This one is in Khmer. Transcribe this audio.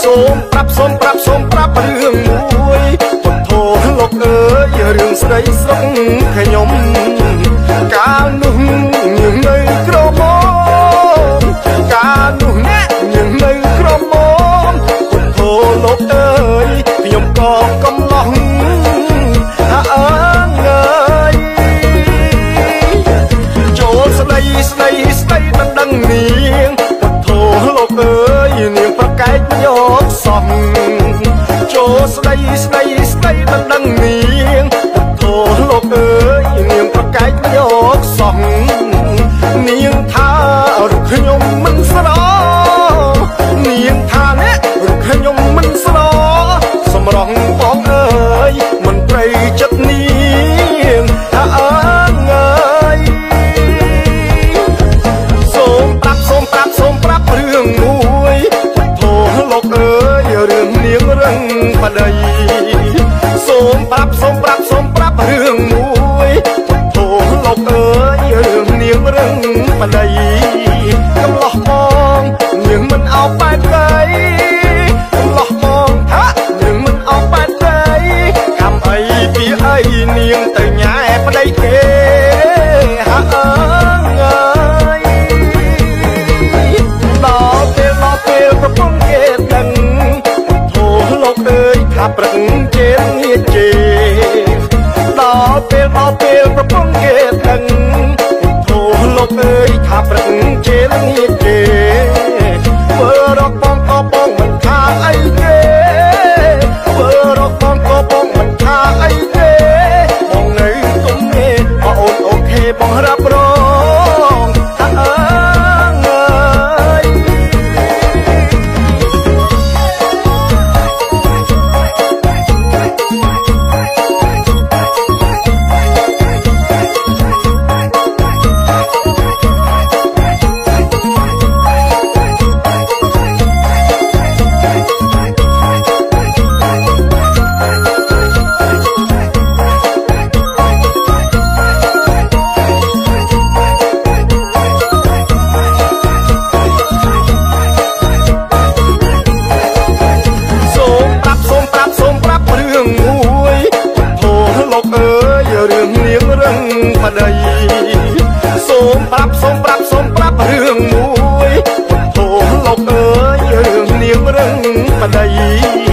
សូមប្រាប់រឿងមួយពុទ្ធោលោកអើយរឿងស្ដីស្រុកខ្ញុំកាលនោះយើងនៅក្រមុំកាលនោះយើងនៅក្រមុំពុទ្ធោលោកអើយខ្ញុំក៏កំឡោះអើយចូលស្ដីមិនដឹងនាងពុទ្ធោលោកអើយនាងប្រកែកយកសោះចូលស្ដីមិនដឹងនាងពុទ្ធោលោកអើយនាងប្រកែកយកសោះនាងថារូបខ្ញុំមិនស្រនាងថានេះរូបខ្ញុំមិនស្រសម្រងបងអើយមិនព្រៃចិត្តនាងអើយសូមប្រាប់រឿងមួយពុទ្ធោលោកអើយរឿងនាងរឹងប្តីសូមប្រាប់រឿងមួយពុទ្ធោលោកអើយរឿងនាងរឹងប្តីកំឡោះបងនាងមិនអោបបែបកៃកំឡោះបងថានាងមិនអោបបែបកៃកំអីពីអីនាងទៅញ៉ែប្តីគេហាអើយដល់ពេលប្រពន្ធគេដឹងពុទ្ធោលោកអើយថាប្រឹងជេរងាជេដល់ពេលប្រពន្ធគេដឹងពុទ្ធោលោកអើយថាប្រឹងជេរងាជេធ្វើរកបងក៏បងមិនថាអីទេធ្វើរកបងក៏បងមិនថាអីទេបងនៅគុំនេះអូនអូខេបងរ៉ាប់រងអើយរឿងនាងរឹងប្តីសូមប្រាប់រឿងមួយពុទ្ធោលោកអើយរឿងនាងរឹងប្តី